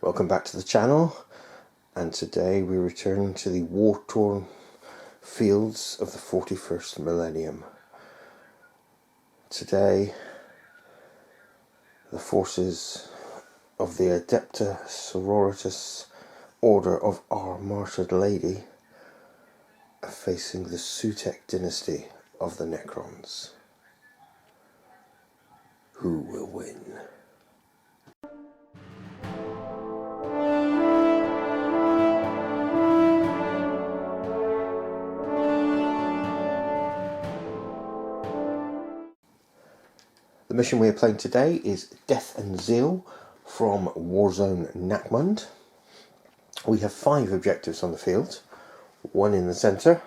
Welcome back to the channel, and today we return to the war-torn fields of the 41st millennium. Today the forces of the Adepta Sororitas Order of Our Martyred Lady are facing the Sutek dynasty of the Necrons. Who will win? The mission we are playing today is Death and Zeal from Warzone Nakmund. We have 5 objectives on the field, 1 in the centre,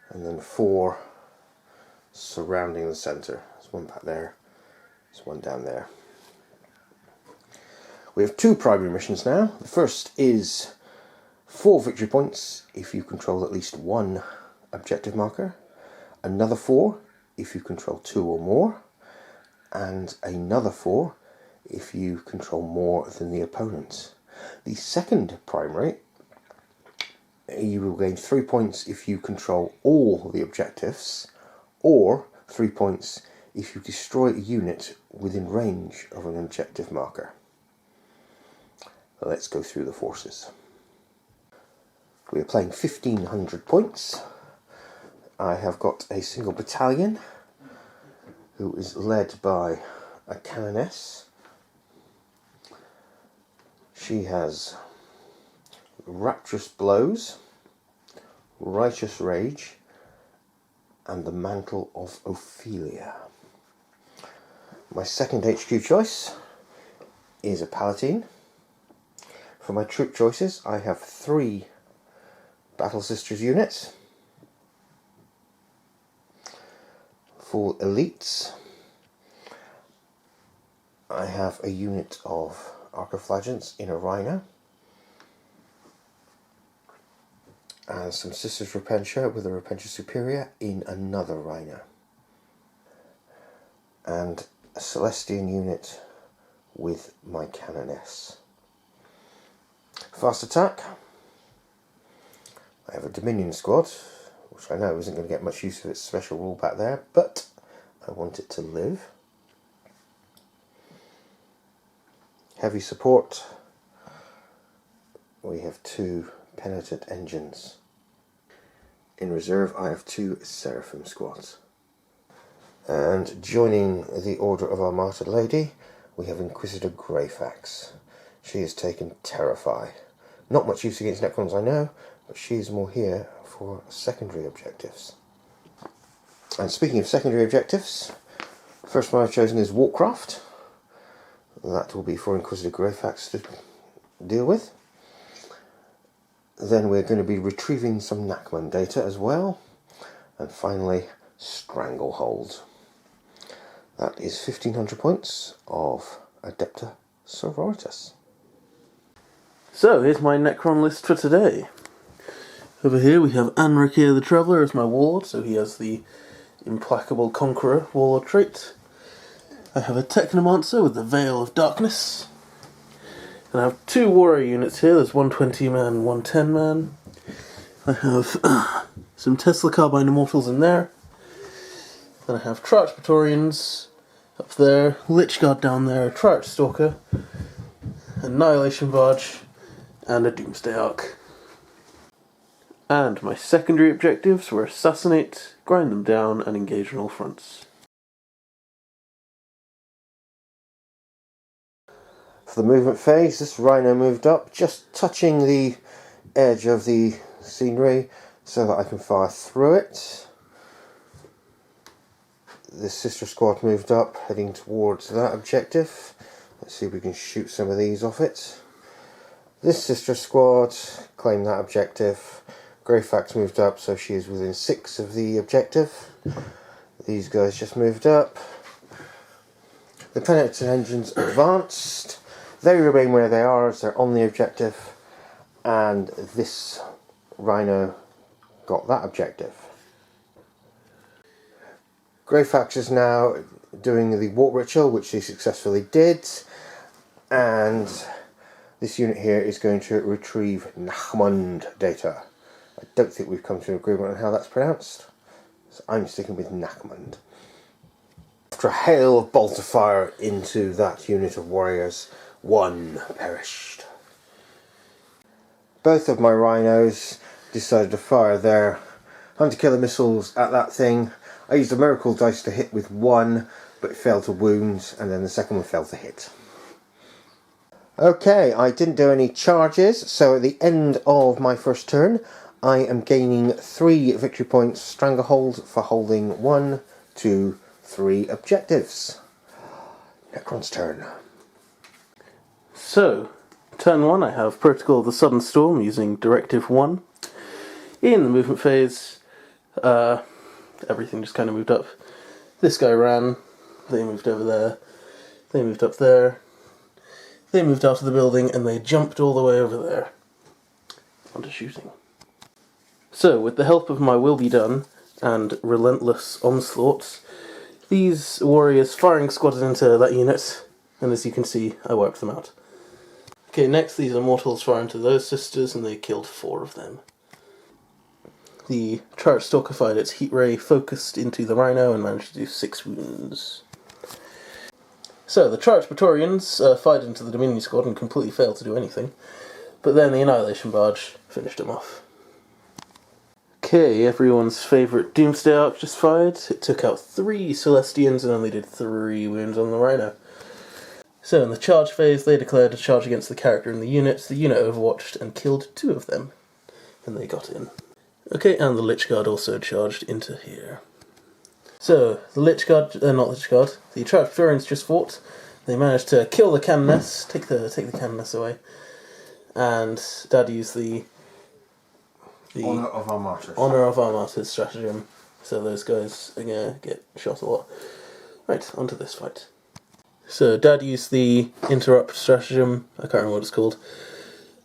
and then 4 surrounding the centre. There's 1 back there, there's 1 down there. We have 2 primary missions now. The first is 4 victory points if you control at least 1 objective marker, another 4 if you control 2 or more, and another 4 if you control more than the opponent. The second primary, you will gain 3 points if you control all the objectives, or 3 points if you destroy a unit within range of an objective marker. Let's go through the forces. We are playing 1500 points. I have got a single battalion who is led by a canoness. She has Rapturous Blows, Righteous Rage, and the Mantle of Ophelia. My second HQ choice is a Palatine. For my troop choices, I have 3 Battle Sisters units. For elites, I have a unit of Archiflagants in a Rhino, and some Sisters Repentia with a Repentia Superior in another Rhino, and a Celestian unit with my Canoness. Fast attack, I have a Dominion squad, which I know isn't going to get much use of its special rule back there, but I want it to live. Heavy support, we have 2 Penitent Engines. In reserve I have 2 Seraphim squads. And joining the Order of Our Martyred Lady, we have Inquisitor Greyfax. She has taken Terrify. Not much use against Necrons, I know, but she's more here for secondary objectives. And speaking of secondary objectives, the first one I've chosen is Warcraft. That will be for Inquisitor Greyfax to deal with. Then we're going to be retrieving some Nakmund data as well. And finally, Stranglehold. That is 1500 points of Adepta Sororitas. So, here's my Necron list for today. Over here we have Anrakir the Traveller as my warlord, so he has the Implacable Conqueror warlord trait. I have a Technomancer with the Veil of Darkness. And I have 2 warrior units here, there's 1 20-man and 1 10-man. I have some Tesla Carbine Immortals in there. Then I have Triarch Praetorians up there, Lichguard down there, Triarch Stalker, Annihilation Barge, and a Doomsday Ark. And my secondary objectives were Assassinate, Grind them down, and engage on all fronts. For the movement phase, this Rhino moved up, just touching the edge of the scenery so that I can fire through it. The sister squad moved up, heading towards that objective. Let's see if we can shoot some of these off it. This sister squad claimed that objective. Greyfax moved up, so she is within 6 of the objective. These guys just moved up. The Penitent Engines advanced. They remain where they are as they're on the objective. And this Rhino got that objective. Greyfax is now doing the Warp Ritual, which he successfully did. And This unit here is going to retrieve Nachmund data. I don't think we've come to an agreement on how that's pronounced, so I'm sticking with Nachmund. After a hail of bolter fire into that unit of warriors, one perished. Both of my rhinos decided to fire their hunter-killer missiles at that thing. I used a miracle dice to hit with one, but it failed to wound, and then the second one failed to hit. Okay, I didn't do any charges, so at the end of my first turn, I am gaining 3 victory points stranglehold for holding 1, 2, 3 objectives. Necron's turn. So, turn 1 I have Protocol of the Sudden Storm using Directive 1. In the movement phase, everything just kind of moved up. This guy ran, they moved over there, they moved up there, they moved out of the building, and they jumped all the way over there. Onto shooting. So, with the help of my Will Be Done and Relentless Onslaught, these warriors firing squatted into that unit, and as you can see, I wiped them out. Okay, next these immortals fire into those sisters, and they killed 4 of them. The Charge Stalker fired its heat ray focused into the rhino and managed to do 6 wounds. So, the Charged Praetorians fired into the Dominion squad and completely failed to do anything, but then the Annihilation Barge finished them off. Okay, everyone's favourite Doomsday Arc just fired. It took out 3 Celestians and only did 3 wounds on the rhino. So, in the charge phase, they declared a charge against the character and the unit. The unit overwatched and killed 2 of them, and they got in. Okay, and the Lich Guard also charged into here. So, the Lich Guard, the Charged Praetorians just fought. They managed to kill the Cannoness, take the Cannoness away, and Dad used the Honour of our Martyrs. Honour of our Martyrs stratagem, so those guys are going to get shot a lot. Right, onto this fight. So, Dad used the Interrupt stratagem, I can't remember what it's called,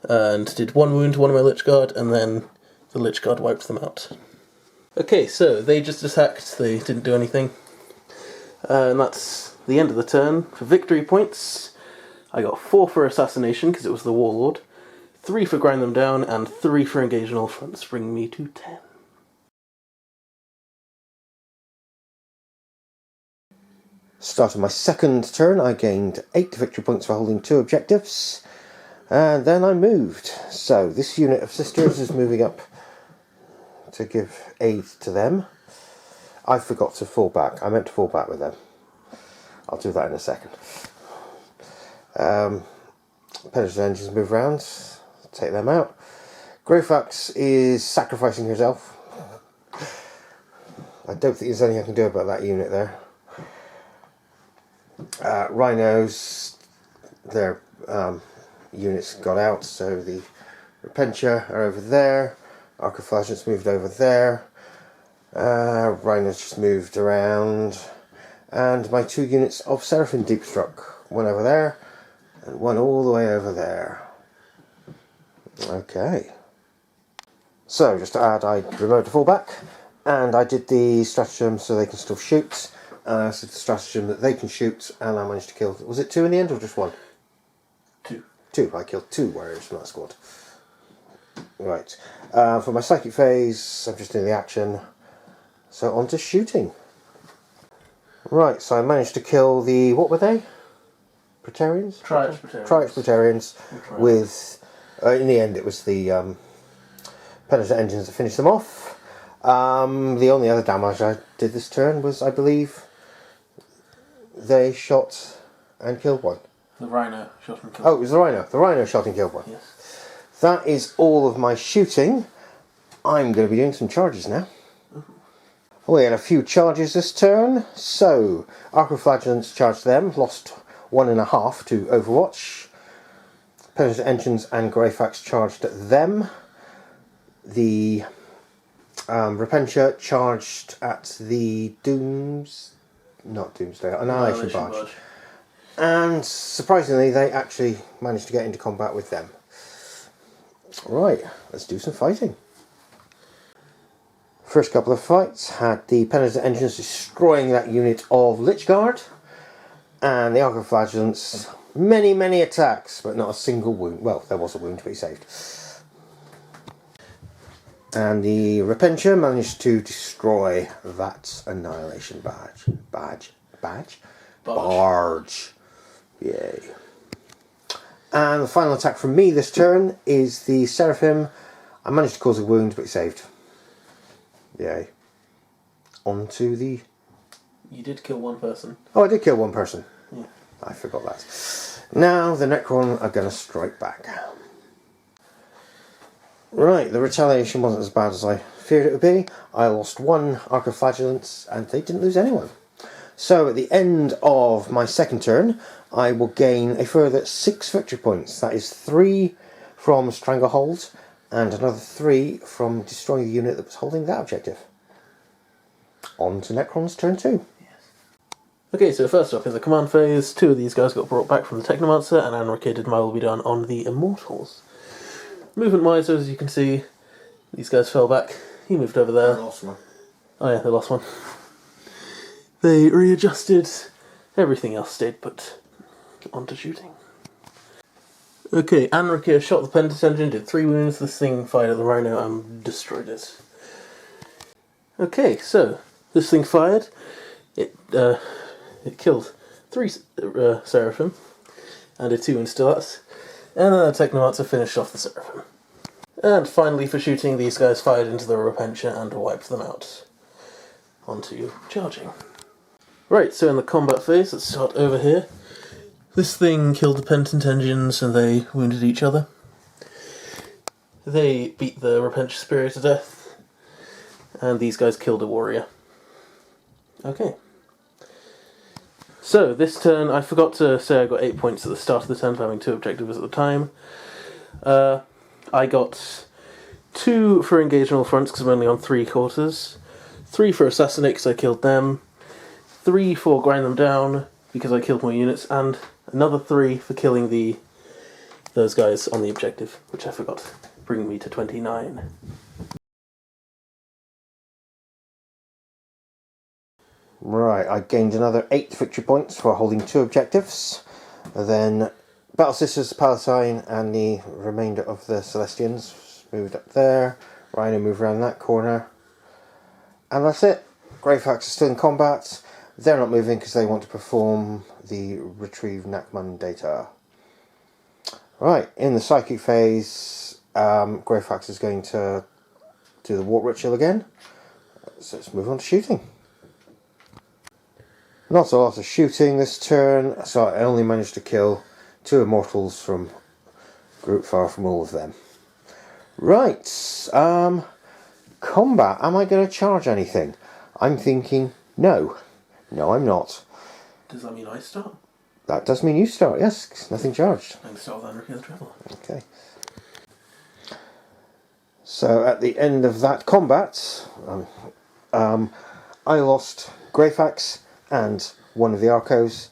and did 1 wound to one of my Lich Guard, and then the Lich Guard wiped them out. Okay, so they just attacked, they didn't do anything. And that's the end of the turn. For victory points, I got 4 for Assassination, because it was the Warlord, 3 for Grind Them Down, and 3 for Engage in All Fronts, bringing me to 10. Start of my second turn, I gained 8 victory points for holding 2 objectives, and then I moved. So this unit of sisters is moving up to give aid to them. I forgot to fall back. I meant to fall back with them. I'll do that in a second. Penetrating Engines move around, take them out. Greyfax is sacrificing herself. I don't think there's anything I can do about that unit there. Rhinos, their units got out, so the Repentia are over there. Arcoflagellants moved over there. Rhinos just moved around. And my 2 units of Seraphim Deepstruck, one over there, and one all the way over there. Okay. So, just to add, I removed the fallback, and I did the stratagem so they can still shoot. So the stratagem that they can shoot, and I managed to kill... Was it 2 in the end, or just 1? 2. 2. I killed 2 warriors from that squad. Right. For my psychic phase, I'm just doing the action. So on to shooting. Right, so I managed to kill the... What were they? Praetorians? Triarch Praetorians. Triarch Praetorians with... in the end, it was the Penetrating Engines that finished them off. The only other damage I did this turn was, I believe, they shot and killed 1. The Rhino shot and killed 1. Oh, it was the Rhino. The Rhino shot and killed 1. Yes. That is all of my shooting. I'm going to be doing some charges now. We had a few charges this turn. So, Arcoflagellants charged them, lost 1.5 to Overwatch. Penetrating Engines and Greyfax charged at them. The Repentia charged at the Annihilation Barge. And surprisingly, they actually managed to get into combat with them. Right, let's do some fighting. First couple of fights had the Penetrating Engines destroying that unit of Lich Guard, and the Arcoflagellants many, many attacks, but not a single wound. Well, there was a wound, but he saved. And the Repentia managed to destroy that annihilation barge. Yay. And the final attack from me this turn is the Seraphim. I managed to cause a wound, but he saved. Yay. On to the... You did kill one person. Oh, I did kill one person. Yeah. I forgot that. Now the Necron are going to strike back. Right, the retaliation wasn't as bad as I feared it would be. I lost one Arc of Flagellants and they didn't lose anyone. So at the end of my second turn, I will gain a further 6 victory points. That is 3 from Stranglehold and another 3 from destroying the unit that was holding that objective. On to Necron's turn 2. Okay, so first off, in the command phase, 2 of these guys got brought back from the Technomancer, and Anarchy did my will be done on the Immortals. Movement-wise, as you can see, these guys fell back. He moved over there. I lost one. Oh yeah, they lost one. They readjusted. Everything else stayed put. On to shooting. Okay, Anarchy shot the Pentis engine, did 3 wounds. This thing fired at the Rhino and destroyed it. Okay, so this thing fired. It killed 3 Seraphim and did 2 Instilats. And then the Technomancer finished off the Seraphim. And finally, for shooting, these guys fired into the Repentia and wiped them out. Onto charging. Right, so in the combat phase, let's start over here. This thing killed the Pentant engines and they wounded each other. They beat the Repentia Superior to death. And these guys killed a warrior. Okay. So, this turn, I forgot to say I got 8 points at the start of the turn for having 2 objectives at the time. I got 2 for engage on all fronts because I'm only on 3 quarters. 3 for assassinate because I killed them. 3 for grind them down because I killed more units. And another 3 for killing those guys on the objective, which I forgot, bringing me to 29. Right, I gained another 8 victory points for holding 2 objectives. And then Battle Sisters, Palatine, and the remainder of the Celestians moved up there. Rhino moved around that corner. And that's it. Greyfax is still in combat. They're not moving because they want to perform the retrieve Nachman data. Right, in the psychic phase, Greyfax is going to do the Warp Ritual again. So let's move on to shooting. Not a lot of shooting this turn, so I only managed to kill 2 Immortals from group far from all of them. Right, combat. Am I going to charge anything? I'm thinking no. No, I'm not. Does that mean I start? That does mean you start, yes. Nothing charged. I'm start with Anarchy the Traveller. Okay. So at the end of that combat, I lost Greyfax and one of the Arcos,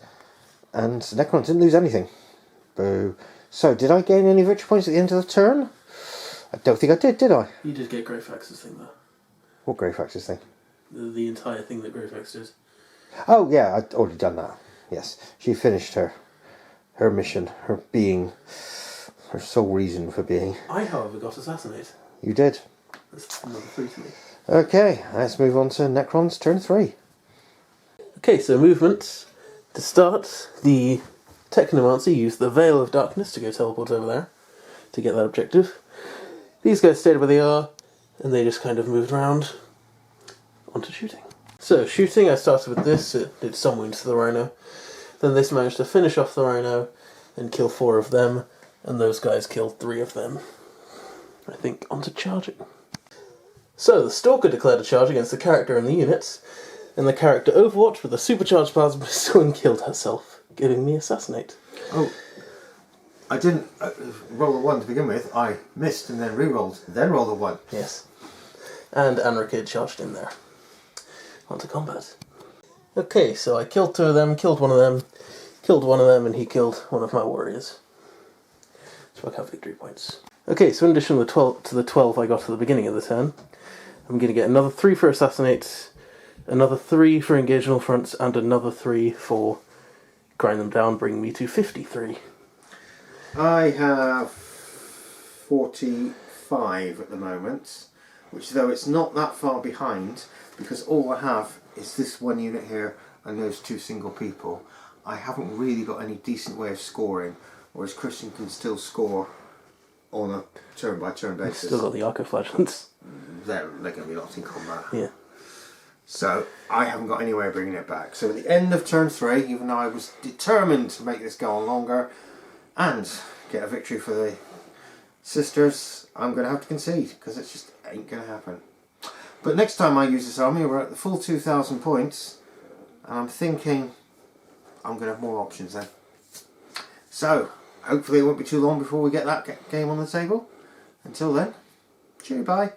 and Necron didn't lose anything. Boo. So, did I gain any victory points at the end of the turn? I don't think I did I? You did get Greyfax's thing, though. What Greyfax's thing? The entire thing that Greyfax did. Oh, yeah, I'd already done that. Yes. She finished her mission, her being, her sole reason for being. I, however, got Assassinate. You did. That's another 3 to me. Okay, let's move on to Necron's turn 3. Okay, so movements. To start, the Technomancer used the Veil of Darkness to go teleport over there to get that objective. These guys stayed where they are, and they just kind of moved around onto shooting. So, shooting, I started with this, it did some wounds to the Rhino. Then this managed to finish off the Rhino and kill 4 of them, and those guys killed 3 of them. I think onto charging. So, the Stalker declared a charge against the character and the units, and the character Overwatch with a supercharged plasma pistol and killed herself, giving me Assassinate. Oh, I didn't roll a 1 to begin with. I missed and then re-rolled, then rolled a 1. Yes. And Anarchy charged in there. Onto combat. Okay, so I killed 2 of them, killed one of them, and he killed one of my warriors. So I have victory points. Okay, so in addition to the 12 I got at the beginning of the turn, I'm going to get another 3 for Assassinate, another 3 for Engage on all fronts, and another 3 for grind them down, bring me to 53. I have 45 at the moment, which though it's not that far behind, because all I have is this one unit here and those two single people. I haven't really got any decent way of scoring, whereas Christian can still score on a turn by turn basis. Still got the Arcoflagellants. They're going to be locked in combat. Yeah. So I haven't got any way of bringing it back. So at the end of turn 3, even though I was determined to make this go on longer and get a victory for the sisters, I'm going to have to concede, because it just ain't going to happen. But next time I use this army, we're at the full 2,000 points, and I'm thinking I'm going to have more options then. So hopefully it won't be too long before we get that game on the table. Until then, cheerio, bye.